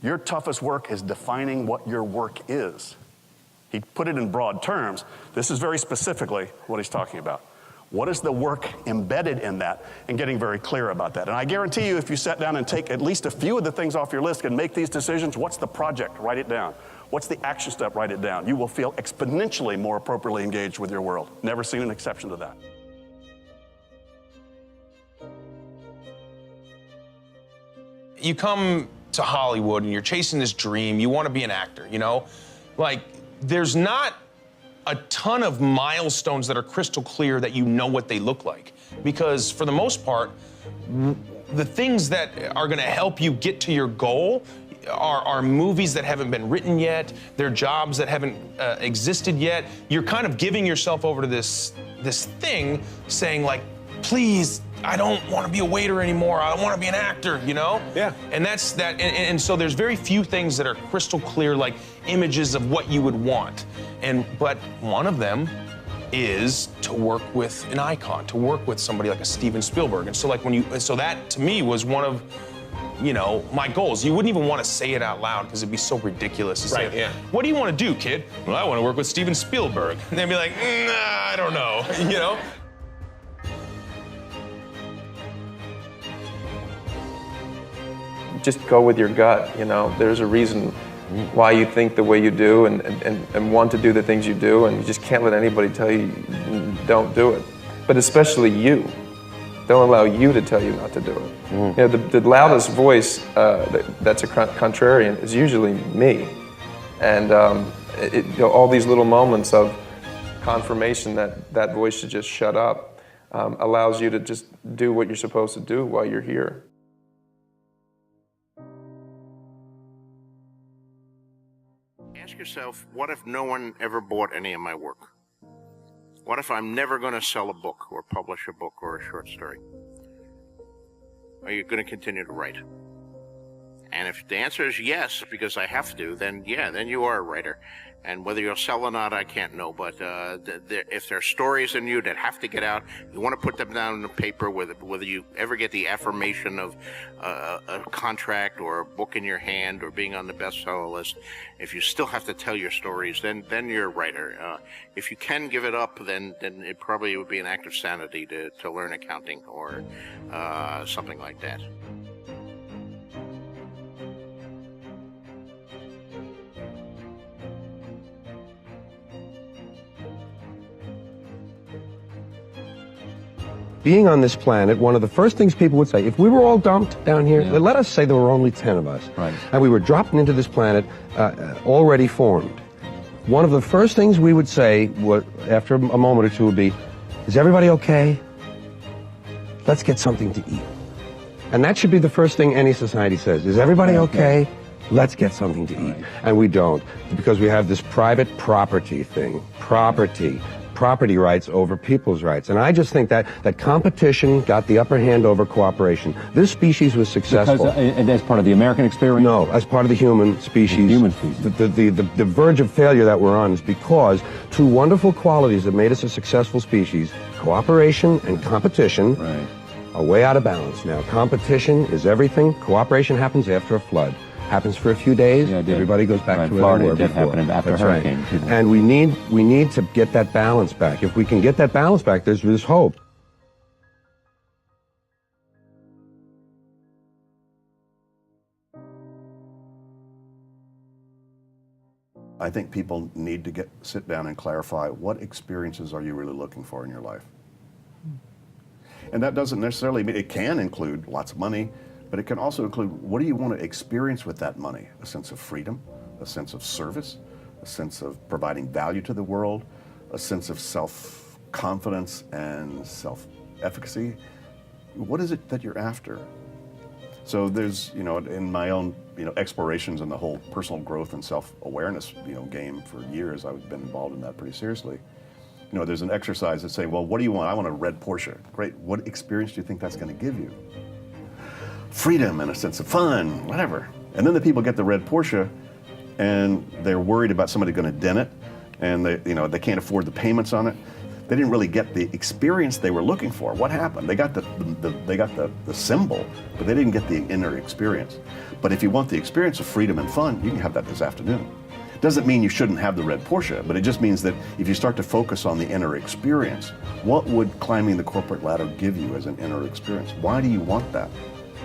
Your toughest work is defining what your work is. He put it in broad terms. This is very specifically what he's talking about. What is the work embedded in that, and getting very clear about that. And I guarantee you, if you sat down and take at least a few of the things off your list and make these decisions, what's the project? Write it down. What's the action step? Write it down. You will feel exponentially more appropriately engaged with your world. Never seen an exception to that. You come to Hollywood and you're chasing this dream, you want to be an actor, you know? Like, there's not a ton of milestones that are crystal clear that you know what they look like. Because for the most part, the things that are gonna help you get to your goal are movies that haven't been written yet, they're jobs that haven't existed yet. You're kind of giving yourself over to this thing saying like, please, I don't want to be a waiter anymore. I want to be an actor, you know? Yeah. And that's that. And so there's very few things that are crystal clear, like images of what you would want. But one of them is to work with an icon, to work with somebody like a Steven Spielberg. And so so that to me was one of, you know, my goals. You wouldn't even want to say it out loud because it'd be so ridiculous to say, yeah. What do you want to do, kid? Well, I want to work with Steven Spielberg. And they'd be like, nah, I don't know, you know? Just go with your gut, you know. There's a reason why you think the way you do and want to do the things you do, and you just can't let anybody tell you don't do it. But especially you. Don't allow you to tell you not to do it. You know, the loudest voice that's a contrarian is usually me. And you know, all these little moments of confirmation that that voice should just shut up allows you to just do what you're supposed to do while you're here. Ask yourself, what if no one ever bought any of my work? What if I'm never going to sell a book or publish a book or a short story? Are you going to continue to write? And if the answer is yes, because I have to, then yeah, then you are a writer. And whether you'll sell or not, I can't know. But if there are stories in you that have to get out, you want to put them down on the paper, whether you ever get the affirmation of a contract or a book in your hand or being on the bestseller list, if you still have to tell your stories, then you're a writer. If you can give it up, then it probably would be an act of sanity to learn accounting or something like that. Being on this planet, one of the first things people would say, if we were all dumped down here, let us say there were only 10 of us, and we were dropped into this planet already formed. One of the first things we would say, after a moment or two, would be, is everybody okay? Let's get something to eat. And that should be the first thing any society says. Is everybody okay? Let's get something to eat. And we don't, because we have this private property thing. Property rights over people's rights. And I just think that competition got the upper hand over cooperation. This species was successful. Because as part of the American experience? No, as part of the human species. The verge of failure that we're on is because two wonderful qualities that made us a successful species, cooperation and competition, are way out of balance now. Competition is everything. Cooperation happens after a flood. Happens for a few days, everybody goes back to where they were before. Happened after hurricane. And we need to get that balance back. If we can get that balance back, there's hope. I think people need to sit down and clarify, what experiences are you really looking for in your life? And that doesn't necessarily mean, it can include lots of money, but it can also include, what do you want to experience with that money? A sense of freedom, a sense of service, a sense of providing value to the world, a sense of self-confidence and self-efficacy. What is it that you're after? So there's, you know, in my own, explorations in the whole personal growth and self-awareness, game for years, I've been involved in that pretty seriously. There's an exercise that say, well, what do you want? I want a red Porsche. Great. What experience do you think that's going to give you? Freedom and a sense of fun, whatever. And then the people get the red Porsche and they're worried about somebody going to dent it, and they can't afford the payments on it. They didn't really get the experience they were looking for. What happened? They got the symbol, but they didn't get the inner experience. But if you want the experience of freedom and fun, you can have that this afternoon. Doesn't mean you shouldn't have the red Porsche, but it just means that if you start to focus on the inner experience, what would climbing the corporate ladder give you as an inner experience? Why do you want that?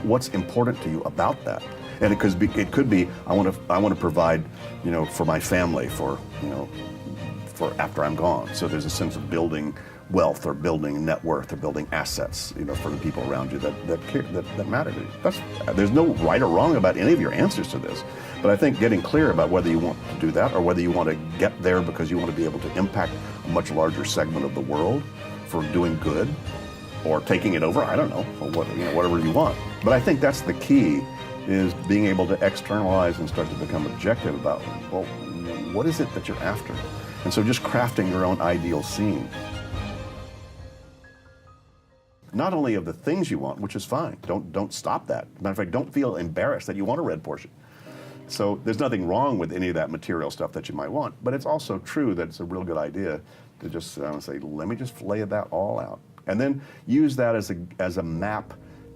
What's important to you about that? And it could be I want to provide, for my family, for after I'm gone. So there's a sense of building wealth or building net worth or building assets, for the people around you that matter to you. There's no right or wrong about any of your answers to this. But I think getting clear about whether you want to do that or whether you want to get there because you want to be able to impact a much larger segment of the world for doing good or taking it over, I don't know, or whatever you want. But I think that's the key, is being able to externalize and start to become objective about, well, what is it that you're after? And so just crafting your own ideal scene. Not only of the things you want, which is fine, don't stop that. Matter of fact, don't feel embarrassed that you want a red Porsche. So there's nothing wrong with any of that material stuff that you might want, but it's also true that it's a real good idea to just say, let me just lay that all out. And then use that as a map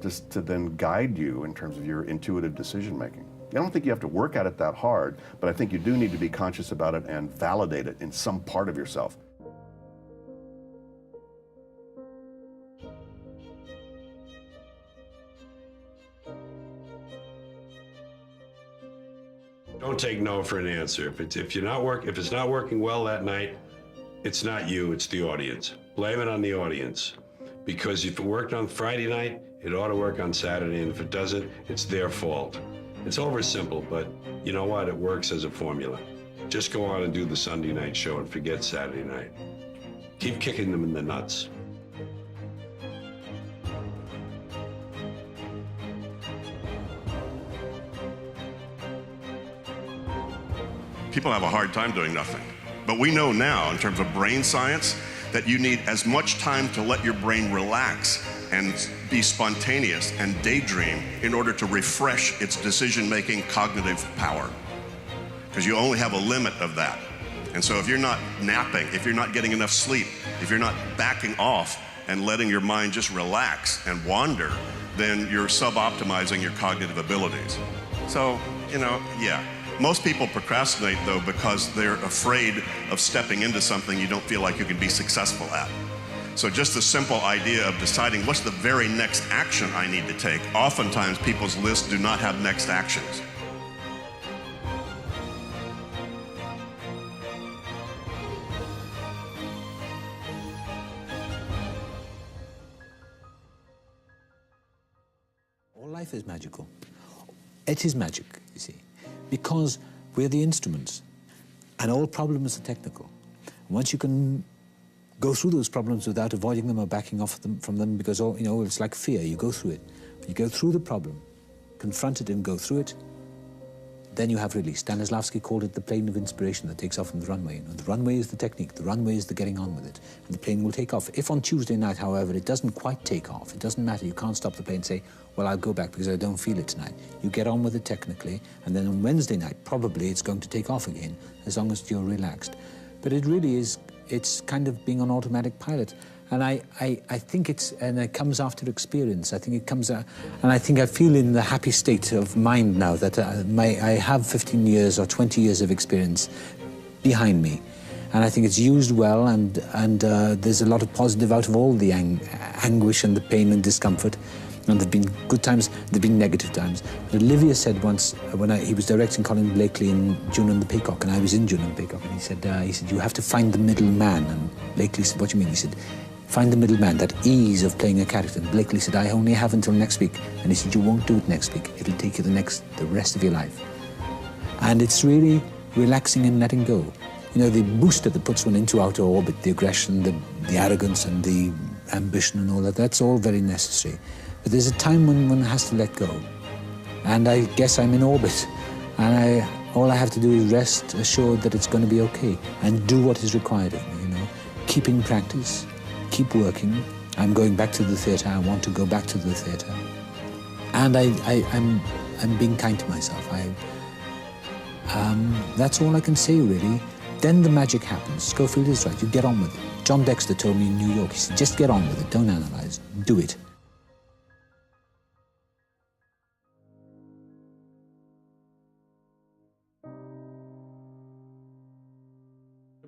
just to then guide you in terms of your intuitive decision making. I don't think you have to work at it that hard, but I think you do need to be conscious about it and validate it in some part of yourself. Don't take no for an answer. If it's not working well that night, it's not you, it's the audience. Blame it on the audience. Because if it worked on Friday night, it ought to work on Saturday, and if it doesn't, it's their fault. It's oversimple, but you know what? It works as a formula. Just go on and do the Sunday night show and forget Saturday night. Keep kicking them in the nuts. People have a hard time doing nothing. But we know now, in terms of brain science, that you need as much time to let your brain relax and be spontaneous and daydream in order to refresh its decision-making cognitive power. Because you only have a limit of that. And so if you're not napping, if you're not getting enough sleep, if you're not backing off and letting your mind just relax and wander, then you're sub-optimizing your cognitive abilities. So, yeah. Most people procrastinate, though, because they're afraid of stepping into something you don't feel like you can be successful at. So just the simple idea of deciding what's the very next action I need to take. Oftentimes, people's lists do not have next actions. All life is magical. It is magic, you see, because we're the instruments, and all problems are technical. Once you can go through those problems without avoiding them or backing off from them, because it's like fear. You go through it. You go through the problem, confront it and go through it, then you have release. Stanislavski called it the plane of inspiration that takes off from the runway. The runway is the technique, the runway is the getting on with it, and the plane will take off. If on Tuesday night, however, it doesn't quite take off, it doesn't matter, you can't stop the plane and say, well, I'll go back because I don't feel it tonight. You get on with it technically, and then on Wednesday night, probably it's going to take off again, as long as you're relaxed. But it really is, it's kind of being on automatic pilot. And I think it comes after experience. I think it comes, and I think I feel in the happy state of mind now that I have 15 years or 20 years of experience behind me. And I think it's used well, and there's a lot of positive out of all the anguish and the pain and discomfort. And there've been good times, there've been negative times. But Olivia said once, when he was directing Colin Blakely in June and the Peacock, and I was in June and the Peacock, and he said, you have to find the middle man. And Blakely said, what do you mean? He said, find the middle man, that ease of playing a character. And Blakely said, I only have until next week. And he said, you won't do it next week. It'll take you the rest of your life. And it's really relaxing and letting go. The booster that puts one into outer orbit, the aggression, the arrogance and the ambition and all that, that's all very necessary. But there's a time when one has to let go. And I guess I'm in orbit. And all I have to do is rest assured that it's going to be okay and do what is required of me, Keep in practice, keep working. I'm going back to the theatre. I want to go back to the theatre. And I'm being kind to myself. That's all I can say, really. then the magic happens. Schofield is right, you get on with it. John Dexter told me in New York, he said, just get on with it, don't analyze, do it.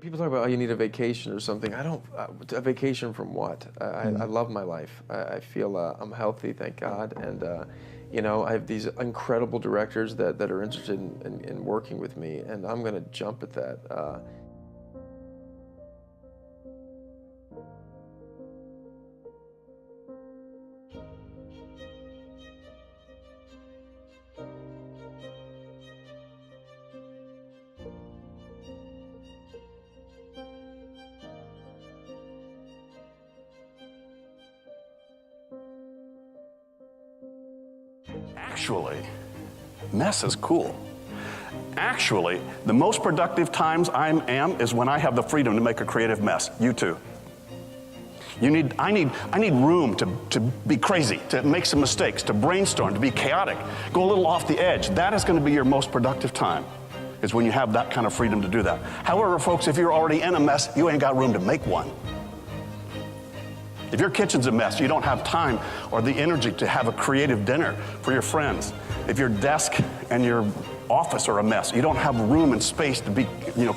People talk about, oh, you need a vacation or something. I don't, a vacation from what? I love my life. I feel I'm healthy, thank God. And, you know, I have these incredible directors that are interested in working with me, and I'm going to jump at that. Actually, mess is cool. Actually, the most productive times I am is when I have the freedom to make a creative mess. You too. I need room to be crazy, to make some mistakes, to brainstorm, to be chaotic, go a little off the edge. That is going to be your most productive time, is when you have that kind of freedom to do that. However, folks, if you're already in a mess, you ain't got room to make one. If your kitchen's a mess, you don't have time or the energy to have a creative dinner for your friends. If your desk and your office are a mess, you don't have room and space to be,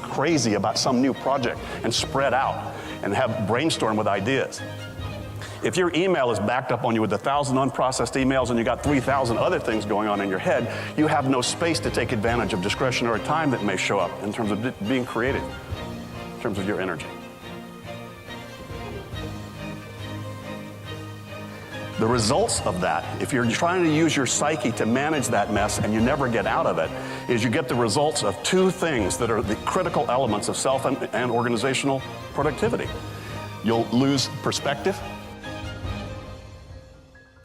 crazy about some new project and spread out and have brainstorm with ideas. If your email is backed up on you with 1,000 unprocessed emails and you got 3,000 other things going on in your head, you have no space to take advantage of discretionary time that may show up in terms of being creative, in terms of your energy. The results of that, if you're trying to use your psyche to manage that mess and you never get out of it, is you get the results of two things that are the critical elements of self and organizational productivity. You'll lose perspective.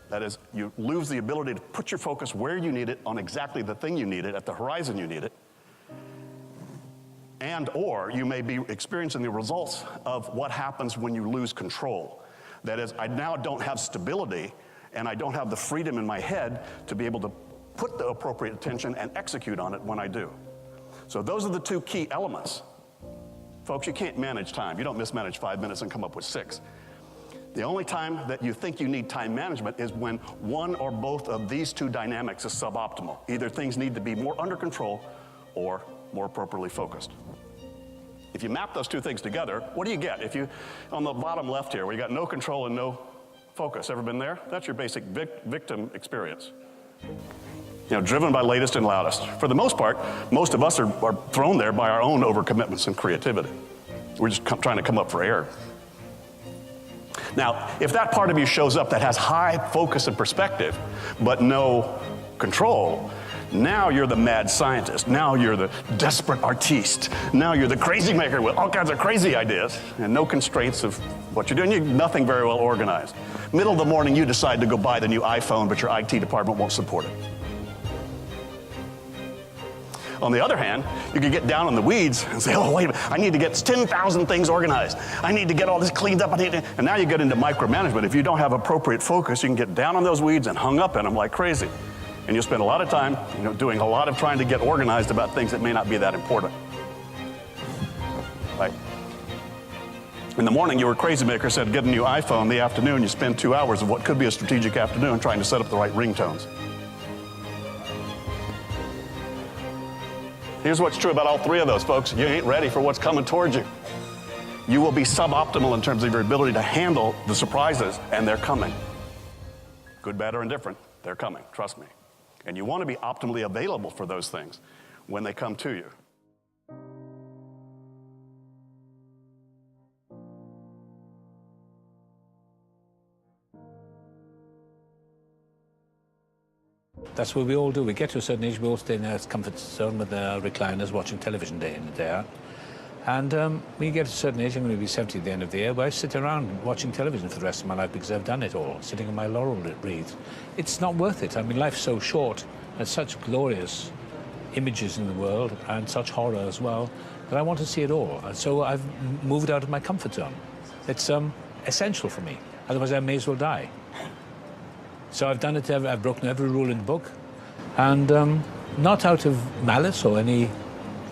That is, you lose the ability to put your focus where you need it on exactly the thing you need it, at the horizon you need it. And or you may be experiencing the results of what happens when you lose control. That is, I now don't have stability and I don't have the freedom in my head to be able to put the appropriate attention and execute on it when I do. So those are the two key elements. Folks, you can't manage time. You don't mismanage 5 minutes and come up with 6. The only time that you think you need time management is when one or both of these two dynamics is suboptimal. Either things need to be more under control or more appropriately focused. If you map those two things together, what do you get? If you, on the bottom left here, where you got no control and no focus, ever been there? That's your basic victim experience. Driven by latest and loudest. For the most part, most of us are thrown there by our own overcommitments and creativity. We're just trying to come up for air. Now, if that part of you shows up that has high focus and perspective, but no control, now you're the mad scientist. Now you're the desperate artiste. Now you're the crazy maker with all kinds of crazy ideas and no constraints of what you're doing. You're nothing very well organized. Middle of the morning, you decide to go buy the new iPhone, but your IT department won't support it. On the other hand, you can get down in the weeds and say, oh, wait a minute, I need to get 10,000 things organized. I need to get all this cleaned up. And now you get into micromanagement. If you don't have appropriate focus, you can get down on those weeds and hung up in them like crazy. And you'll spend a lot of time, doing a lot of trying to get organized about things that may not be that important. Right? In the morning, your crazy maker said, get a new iPhone. In the afternoon, you spend 2 hours of what could be a strategic afternoon trying to set up the right ringtones. Here's what's true about all three of those, folks. You ain't ready for what's coming towards you. You will be suboptimal in terms of your ability to handle the surprises, and they're coming. Good, bad, or indifferent, they're coming, trust me. And you want to be optimally available for those things when they come to you. That's what we all do. We get to a certain age, we all stay in our comfort zone with our recliners watching television day in and day out. And when you get to a certain age, I'm going to be 70 at the end of the year, but I sit around watching television for the rest of my life because I've done it all, sitting on my laurel wreath. It's not worth it. I mean, life's so short. There's such glorious images in the world and such horror as well that I want to see it all. And so I've moved out of my comfort zone. It's essential for me. Otherwise, I may as well die. So I've done it. I've broken every rule in the book, and not out of malice or any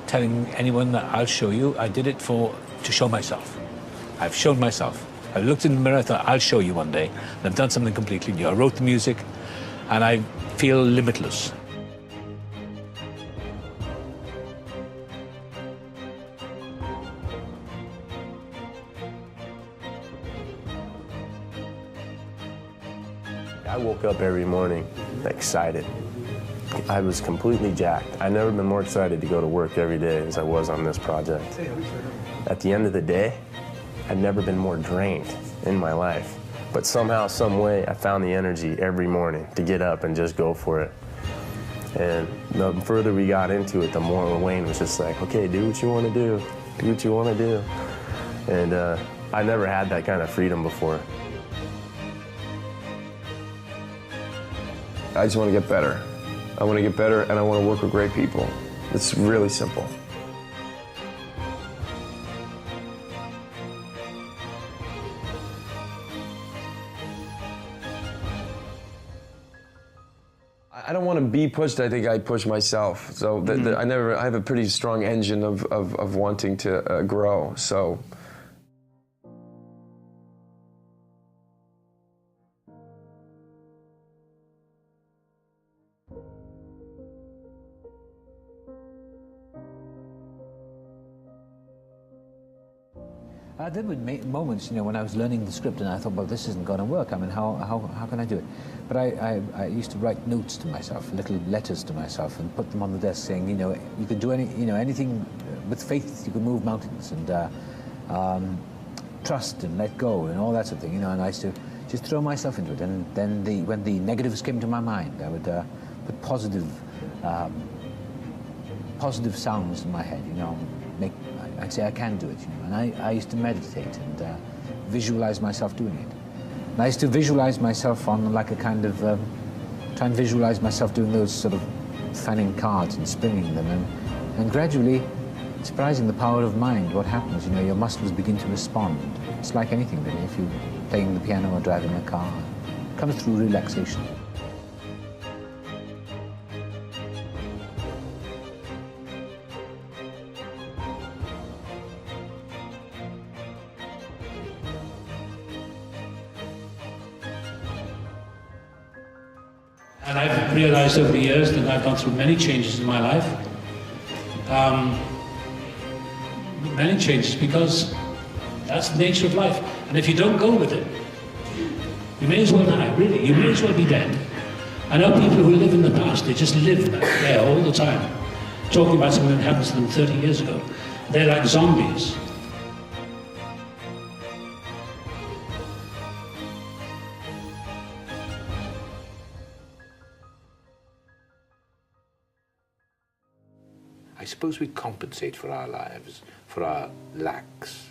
telling anyone that I'll show you. I did it to show myself. I've shown myself. I looked in the mirror, I thought, I'll show you one day. And I've done something completely new. I wrote the music, and I feel limitless. I woke up every morning excited. I was completely jacked. I've never been more excited to go to work every day as I was on this project. At the end of the day, I've never been more drained in my life. But somehow, some way, I found the energy every morning to get up and just go for it. And the further we got into it, the more Wayne was just like, okay, do what you want to do. Do what you want to do. And I never had that kind of freedom before. I just want to get better. I want to get better, and I want to work with great people. It's really simple. I don't want to be pushed. I think I push myself. So I have a pretty strong engine of wanting to grow. So. There were moments, when I was learning the script and I thought, well, this isn't going to work. I mean, how can I do it? But I used to write notes to myself, little letters to myself, and put them on the desk saying, you can do anything with faith. You can move mountains, and trust and let go and all that sort of thing. And I used to just throw myself into it. And then when the negatives came to my mind, I would put positive sounds in my head. I'd say I can do it, and I used to meditate and visualize myself doing it. And I used to visualize myself on like a kind of, try and visualize myself doing those sort of fanning cards and spinning them, and gradually, surprising the power of mind, what happens, your muscles begin to respond. It's like anything really, if you're playing the piano or driving a car, it comes through relaxation. And I've realized over the years that I've gone through many changes in my life. Many changes, because that's the nature of life. And if you don't go with it, you may as well die, really. You may as well be dead. I know people who live in the past, they just live there all the time, talking about something that happened to them 30 years ago. They're like zombies. I suppose we compensate for our lives, for our lacks,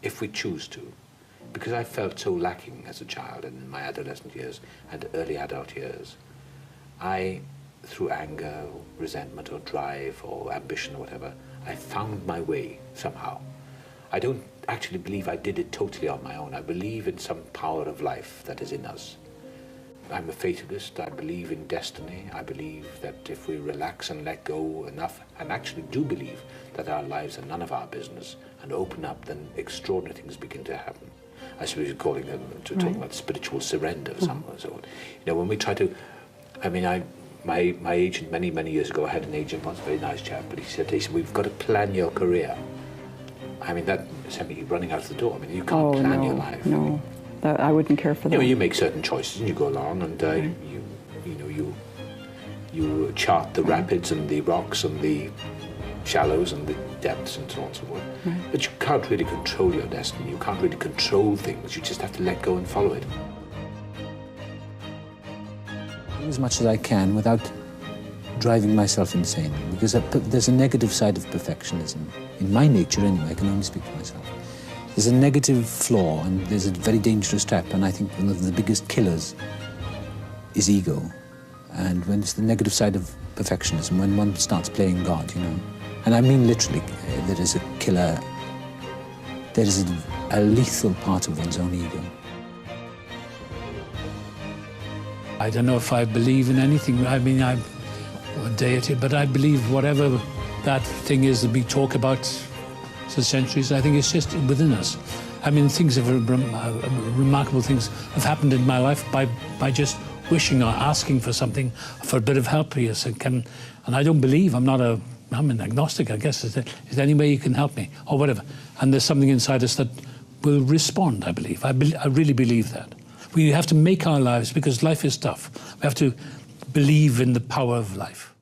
if we choose to. Because I felt so lacking as a child and in my adolescent years and early adult years. I, through anger, or resentment, or drive, or ambition, or whatever, I found my way somehow. I don't actually believe I did it totally on my own. I believe in some power of life that is in us. I'm a fatalist. I believe in destiny. I believe that if we relax and let go enough, and actually do believe that our lives are none of our business, and open up, then extraordinary things begin to happen. I suppose you're calling them, talking about spiritual surrender of some sort. When we try to, my agent many years ago, I had an agent once, a very nice chap, but he said, we've got to plan your career. That sent me running out the door. You can't plan your life. No. I wouldn't care for that. You make certain choices and you go along, and you chart the rapids and the rocks and the shallows and the depths and so on and so forth. Right. But you can't really control your destiny. You can't really control things. You just have to let go and follow it. As much as I can without driving myself insane, because there's a negative side of perfectionism. In my nature anyway, I can only speak for myself. There's a negative flaw, and there's a very dangerous trap, and I think one of the biggest killers is ego. And when it's the negative side of perfectionism, when one starts playing God, and I mean literally, there is a killer, there is a lethal part of one's own ego. I don't know if I believe in anything. I'm a deity, but I believe whatever that thing is that we talk about for centuries. I think it's just within us. I mean, things have remarkable things have happened in my life by just wishing or asking for something, for a bit of help here. And I don't believe, I'm an agnostic, I guess. Is there any way you can help me or whatever? And there's something inside us that will respond, I believe. I really believe that. We have to make our lives, because life is tough. We have to believe in the power of life.